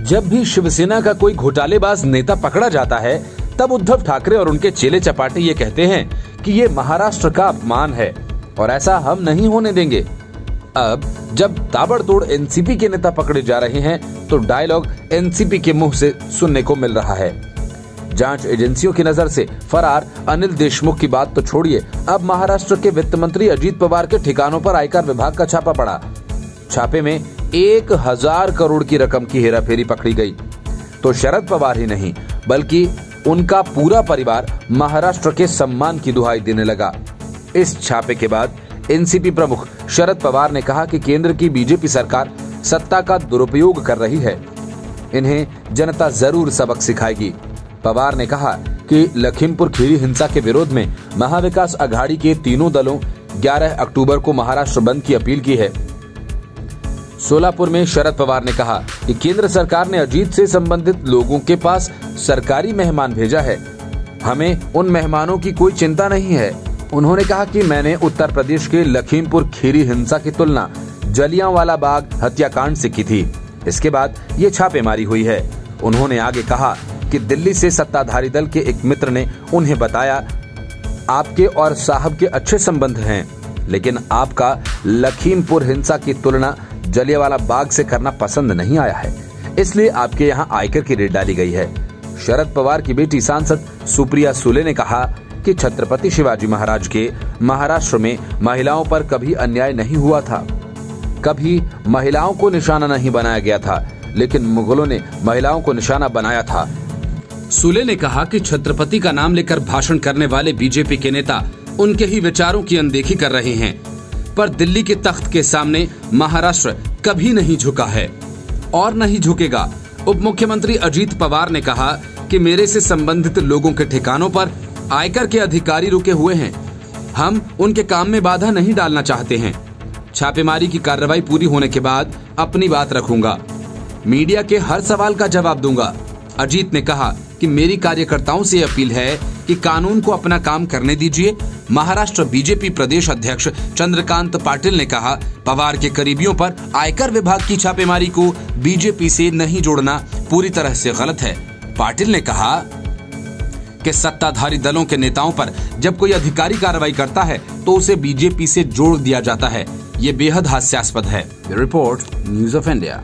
जब भी शिवसेना का कोई घोटालेबाज नेता पकड़ा जाता है तब उद्धव ठाकरे और उनके चेले चपाटे ये कहते हैं कि ये महाराष्ट्र का अपमान है और ऐसा हम नहीं होने देंगे। अब जब ताबड़तोड़ एनसीपी के नेता पकड़े जा रहे हैं तो डायलॉग एनसीपी के मुंह से सुनने को मिल रहा है। जांच एजेंसियों की नजर से फरार अनिल देशमुख की बात तो छोड़िए, अब महाराष्ट्र के वित्त मंत्री अजीत पवार के ठिकानों पर आयकर विभाग का छापा पड़ा। छापे में 1000 करोड़ की रकम की हेराफेरी पकड़ी गई। तो शरद पवार ही नहीं बल्कि उनका पूरा परिवार महाराष्ट्र के सम्मान की दुहाई देने लगा। इस छापे के बाद एनसीपी प्रमुख शरद पवार ने कहा कि केंद्र की बीजेपी सरकार सत्ता का दुरुपयोग कर रही है, इन्हें जनता जरूर सबक सिखाएगी। पवार ने कहा कि लखीमपुर खीरी हिंसा के विरोध में महाविकास अघाड़ी के तीनों दलों 11 अक्टूबर को महाराष्ट्र बंद की अपील की है। सोलापुर में शरद पवार ने कहा कि केंद्र सरकार ने अजीत से संबंधित लोगों के पास सरकारी मेहमान भेजा है, हमें उन मेहमानों की कोई चिंता नहीं है। उन्होंने कहा कि मैंने उत्तर प्रदेश के लखीमपुर खीरी हिंसा की तुलना जलियांवाला बाग हत्याकांड से की थी। इसके बाद ये छापेमारी हुई है। उन्होंने आगे कहा कि दिल्ली से सत्ताधारी दल के एक मित्र ने उन्हें बताया, आपके और साहब के अच्छे संबंध हैं, लेकिन आपका लखीमपुर हिंसा की तुलना जलियांवाला बाग से करना पसंद नहीं आया है, इसलिए आपके यहाँ आयकर की रेड डाली गई है। शरद पवार की बेटी सांसद सुप्रिया सुले ने कहा कि छत्रपति शिवाजी महाराज के महाराष्ट्र में महिलाओं पर कभी अन्याय नहीं हुआ था, कभी महिलाओं को निशाना नहीं बनाया गया था, लेकिन मुगलों ने महिलाओं को निशाना बनाया था। सुले ने कहा कि छत्रपति का नाम लेकर भाषण करने वाले बीजेपी के नेता उनके ही विचारों की अनदेखी कर रहे हैं, पर दिल्ली के तख्त के सामने महाराष्ट्र कभी नहीं झुका है और नहीं झुकेगा। उप मुख्यमंत्री अजीत पवार ने कहा कि मेरे से संबंधित लोगों के ठिकानों पर आयकर के अधिकारी रुके हुए हैं, हम उनके काम में बाधा नहीं डालना चाहते हैं। छापेमारी की कार्रवाई पूरी होने के बाद अपनी बात रखूंगा, मीडिया के हर सवाल का जवाब दूंगा। अजीत ने कहा कि मेरी कार्यकर्ताओं से अपील है कि कानून को अपना काम करने दीजिए। महाराष्ट्र बीजेपी प्रदेश अध्यक्ष चंद्रकांत पाटिल ने कहा, पवार के करीबियों पर आयकर विभाग की छापेमारी को बीजेपी से नहीं जोड़ना पूरी तरह से गलत है। पाटिल ने कहा कि सत्ताधारी दलों के नेताओं पर जब कोई अधिकारी कार्रवाई करता है तो उसे बीजेपी से जोड़ दिया जाता है, ये बेहद हास्यास्पद है। Report news of India.